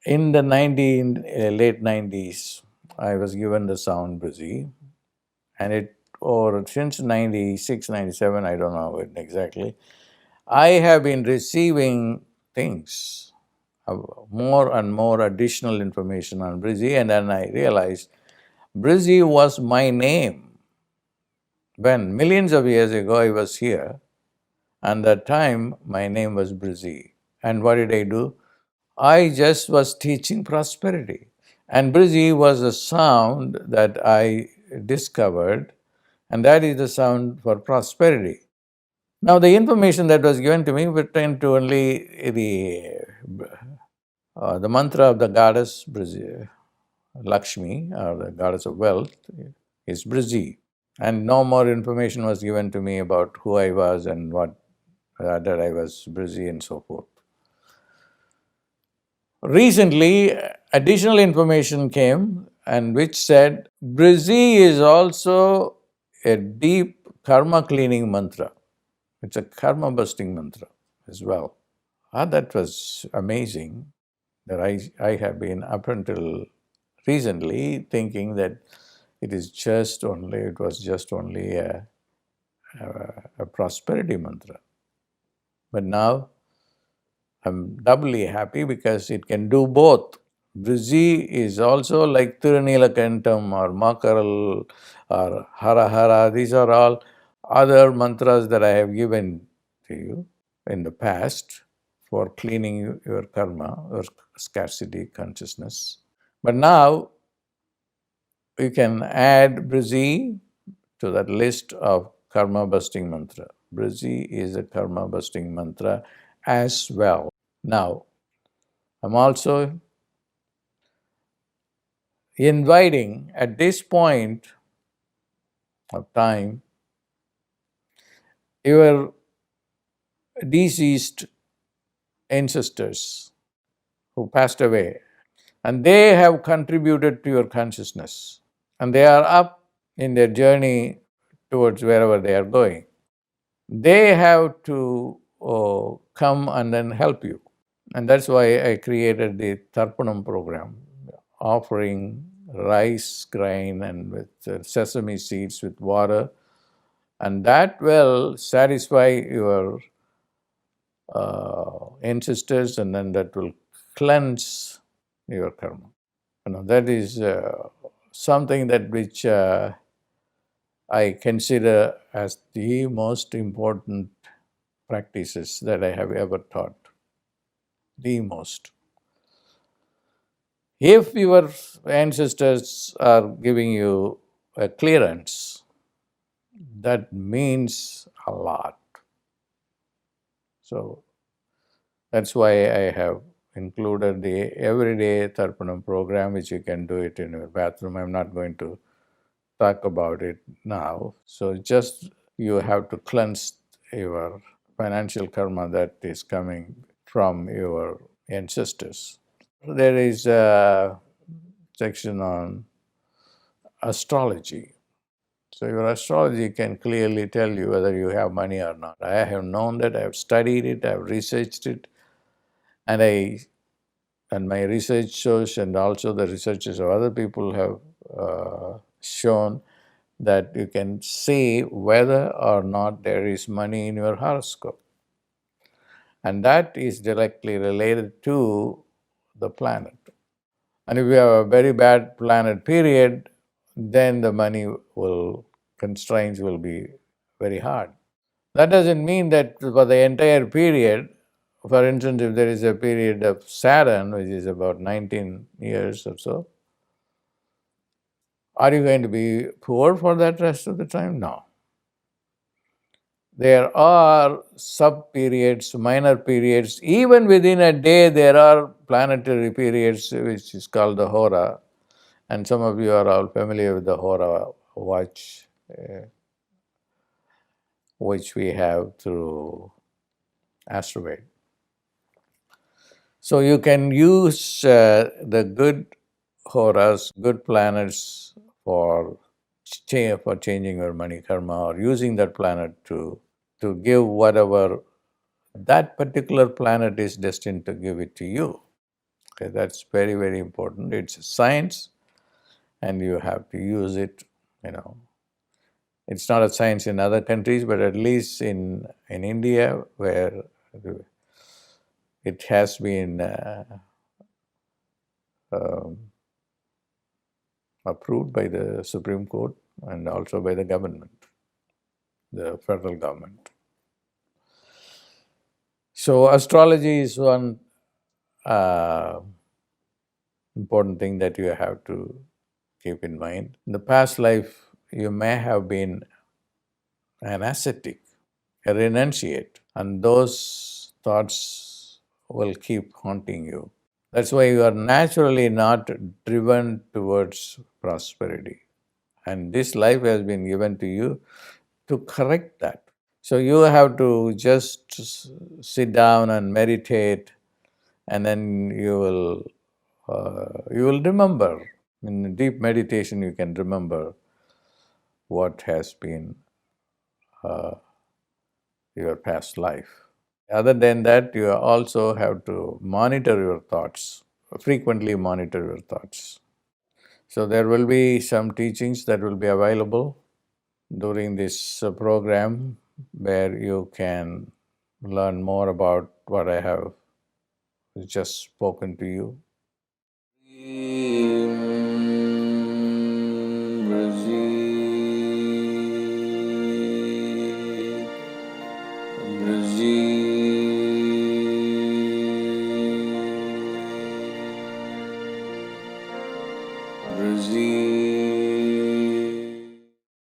In the late 90s, I was given the sound Brzee, and or since 96, 97, I don't know it exactly, I have been receiving things, more and more additional information on Brzee, and then I realized Brzee was my name. When millions of years ago I was here, and that time my name was Brzee. And what did I do? I just was teaching prosperity. And Brzee was a sound that I discovered, and that is the sound for prosperity. Now, the information that was given to me pertained to only the mantra of the goddess Brzee, Lakshmi, or the goddess of wealth, is Brzee. And no more information was given to me about who I was and what that I was Brzee and so forth. Recently, additional information came and which said Brzee is also a deep karma cleaning mantra. It's a karma busting mantra as well. That was amazing that I have been up until recently thinking that it was just only a prosperity mantra. But now I'm doubly happy because it can do both. Brzee is also like Thiru Neela Kantam or Makaral or Hara Hara. These are all other mantras that I have given to you in the past for cleaning your karma or scarcity consciousness. But now you can add Brzee to that list of karma busting mantra. Brzee is a karma busting mantra as well. Now, I'm also inviting at this point of time your deceased ancestors who passed away, and they have contributed to your consciousness, and they are up in their journey towards wherever they are going. They have to come and then help you. And that's why I created the Tarpanam program, offering rice grain and with sesame seeds with water, and that will satisfy your ancestors, and then that will cleanse your karma. That is something that which I consider as the most important practices that I have ever taught. The most. If your ancestors are giving you a clearance, that means a lot. So that's why I have included the everyday Tarpanam program, which you can do it in your bathroom. I'm not going to talk about it now. So just you have to cleanse your financial karma that is coming from your ancestors. There is a section on astrology. So your astrology can clearly tell you whether you have money or not. I have known that, I have studied it, I have researched it, and my research shows, and also the researches of other people have shown that you can see whether or not there is money in your horoscope. And that is directly related to the planet. And if you have a very bad planet period, then the constraints will be very hard. That doesn't mean that for the entire period, for instance, if there is a period of Saturn, which is about 19 years or so, are you going to be poor for that rest of the time? No. There are sub-periods, minor periods. Even within a day, there are planetary periods, which is called the Hara. And some of you are all familiar with the Hara watch, which we have through Astrowave. So you can use the good horas, good planets for changing your money karma, or using that planet to give whatever that particular planet is destined to give it to you. Okay, that's very, very important. It's a science and you have to use it, you know. It's not a science in other countries, but at least in India, where it has been um, approved by the Supreme Court and also by the government, the federal government. So astrology is one uh, important thing that you have to keep in mind. In the past life, you may have been an ascetic, a renunciate, and those thoughts will keep haunting you. That's why you are naturally not driven towards prosperity. And this life has been given to you to correct that. So you have to just sit down and meditate, and then you will remember. In deep meditation, you can remember what has been your past life. Other than that, you also have to monitor your thoughts, frequently monitor your thoughts. So there will be some teachings that will be available during this program where you can learn more about what I have just spoken to you. Brzee.